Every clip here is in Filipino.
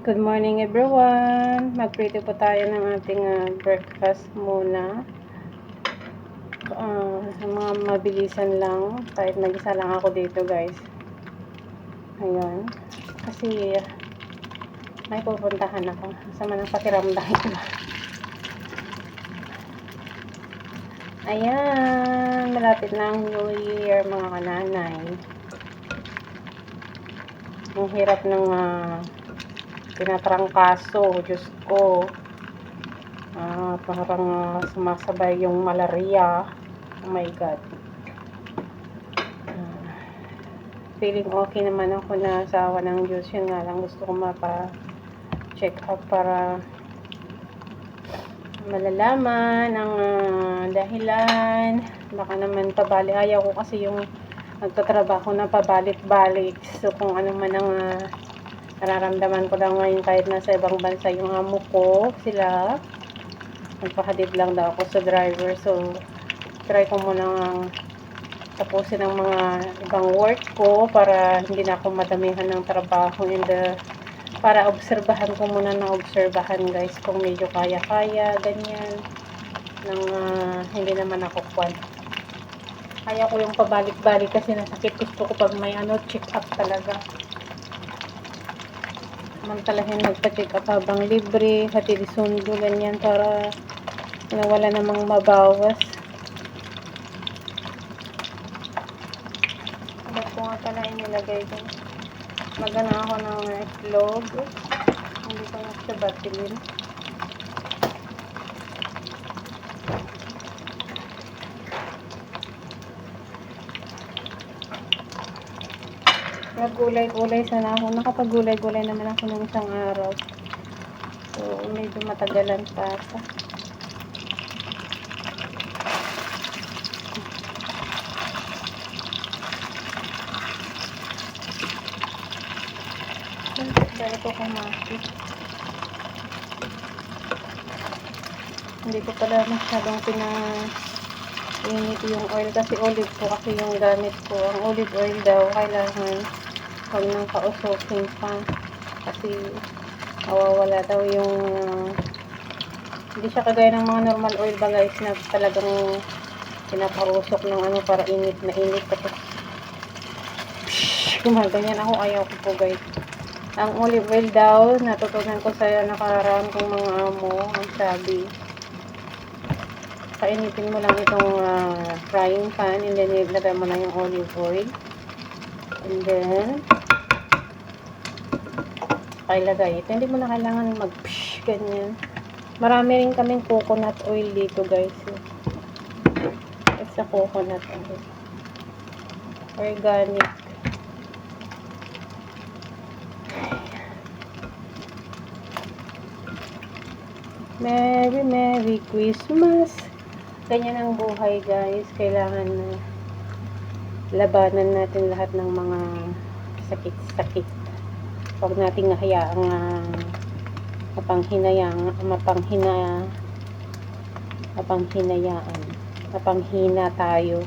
Good morning everyone! Magprito po tayo ng ating breakfast muna. Mga mabilisan lang. Kahit mag-isa lang ako dito guys. Ayan. Kasi may pupuntahan ako. Sama ng pakiramdam ko. Ayan. Malapit na ang New Year mga kananay. Ang hirap ng tinatrangkaso, Diyos ko. Parang sumasabay yung malaria. Oh my God. Feeling okay naman ako na asawa ng Diyos. Yun nga lang, gusto ko mapa-check up para malalaman ang dahilan. Baka naman ayaw ko kasi yung nagtatrabaho na pabalik-balik. So kung ano man ang nararamdaman ko lang ngayon kahit nasa ibang bansa yung amo ko, sila nagpahatid lang daw ako sa driver. So try ko muna tapusin ang mga ibang work ko para hindi na ako madamihan ng trabaho and para obserbahan ko muna ng obserbahan guys kung medyo kaya-kaya ganyan nang hindi naman ako kaya ko yung pabalik-balik kasi nasakit. Gusto ko pag may check up talaga mantalahin magpa-check up habang libre, hatid sundo ganyan para wala namang mabawas. Ba't ko nga pala inilagay ko? Magana ako ng itlog. Hindi ko na siya batilin. Nagulay-gulay sana ako. Nakapag-gulay-gulay naman ako ng isang araw. So, medyo matagalan pa ako. Dahil ko kumaki. Hindi ko pala masyadong pinainit yung oil kasi olive po kasi yung gamit ko. Ang olive oil daw kailangan huwag nang pausokin pa kasi mawawala daw yung hindi siya kagaya ng mga normal oil ba guys na talagang pinapausok ng para init na init tapos gumaganyan ako. Ayaw ko po guys. Ang olive oil daw natutunan ko sa nakararaan kong mga amo ang sabi painitin mo lang itong frying pan and then ilagay mo na yung olive oil and then ilagay ito. Hindi mo na kailangan ganyan. Marami rin kaming coconut oil dito guys. It's a coconut oil. Organic. Merry Christmas. Ganyan ang buhay guys. Kailangan na labanan natin lahat ng mga sakit-sakit. Huwag nating hayaang mapanghina tayo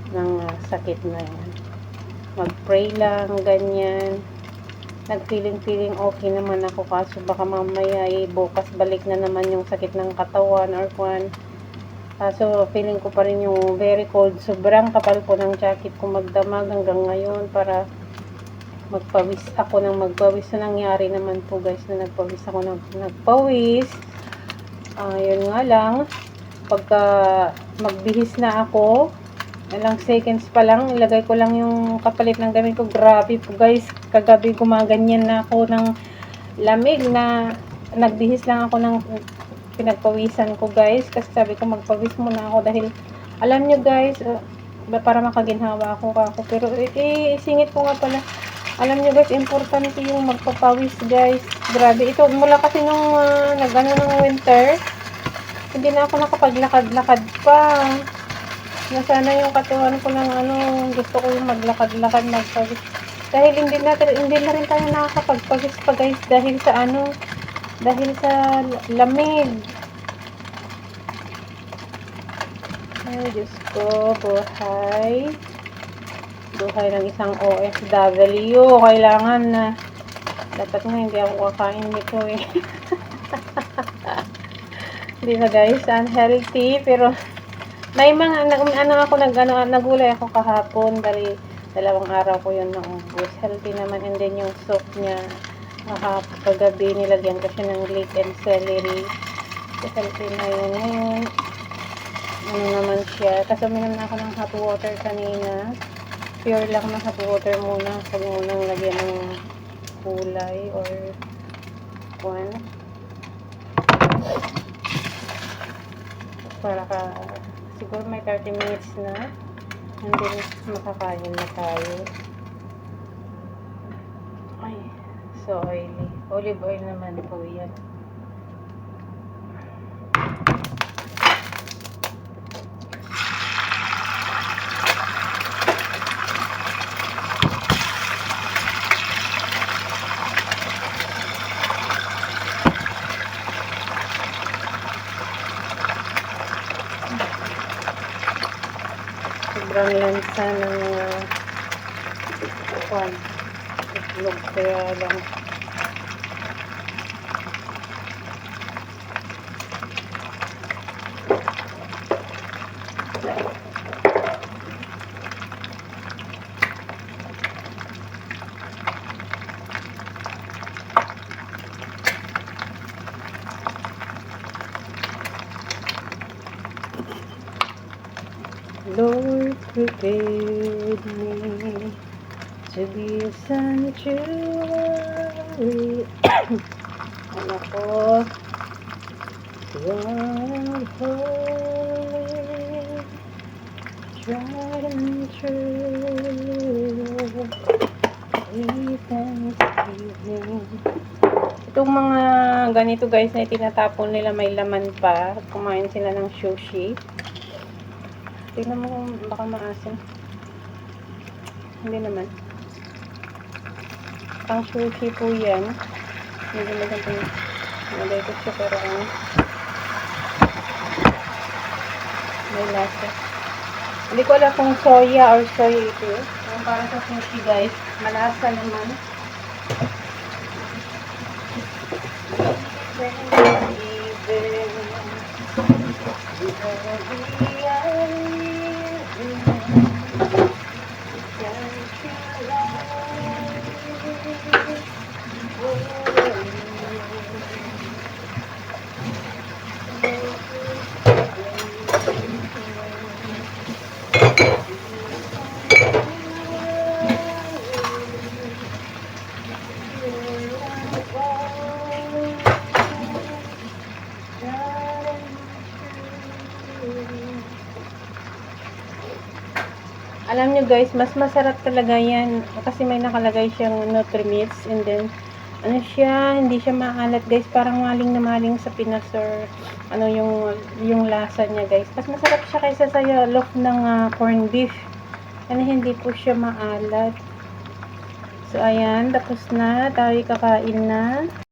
ng sakit na yan. Mag-pray lang, ganyan. Nag-feeling okay naman ako kaso baka mamaya bukas balik na naman yung sakit ng katawan or kwan. Kaso feeling ko pa rin yung very cold. Sobrang kapal po ng jacket ko magdamag hanggang ngayon para magpawis ako ng magpawis. So nangyari naman po guys na nagpawis ako ng nagpawis. Yun nga lang pagka magbihis na ako ilang seconds pa lang ilagay ko lang yung kapalit ng gamit ko. Grabe po guys, kagabi gumaganyan na ako ng lamig na nagbihis lang ako ng pinagpawisan ko guys kasi sabi ko magpawis muna ako dahil alam nyo guys para makaginhawa ako pero isingit ko nga pala. Alam nyo guys, importante yung magpapawis guys. Grabe, ito mula kasi nung nagano ng winter, hindi na ako nakapaglakad-lakad pa. Nasana yung katawan ko ng gusto ko yung maglakad-lakad, magpawis. Dahil hindi na rin tayo nakakapagpawis pa guys dahil sa lamig. Ay, Diyos ko, buhay ng isang OFW. Kailangan na Dapat nga hindi ako kakain nito eh. Di ba guys, unhealthy, pero may mga, nagulay ako kahapon, dahil 2 araw ko yun naubos. Healthy naman, and then yung soup niya, kagabi nilagyan ko siya ng leek and celery. So, healthy na yun. Ngayon, ano naman siya, kasi uminom na ako ng hot water kanina. Pure lang na hot water muna. Huwag munang lagyan ng kulay or one. Para siguro may 30 minutes na, and then makakain na tayo. Ay, so oily. Olive oil naman po yan. Sobrang lansa ng itlog, kaya lang Lord, prepared me to be a sanctuary. Ano ko? One holy, tried and true. Thanksgiving. Itong mga ganito guys na tinatapon nila, may laman pa. Kumain sila ng sushi. Tingnan mo kung baka maasim. Hindi naman. Pang sushi po yan. Hindi naman ito. Nalagay ko siya pero may lasa. Hindi ko alam kung soya or soy ito. Yung para sa sushi guys. Malasa naman. Alam nyo guys, mas masarap talaga yan kasi may nakalagay siyang Nutrimix, and then ano siya, hindi siya maalat guys, parang maling na maling sa Pinas or ano yung lasa niya guys. Mas masarap siya kaysa sa loaf ng corned beef. Ano, hindi po siya maalat. So ayan, tapos na, tayo kakain na.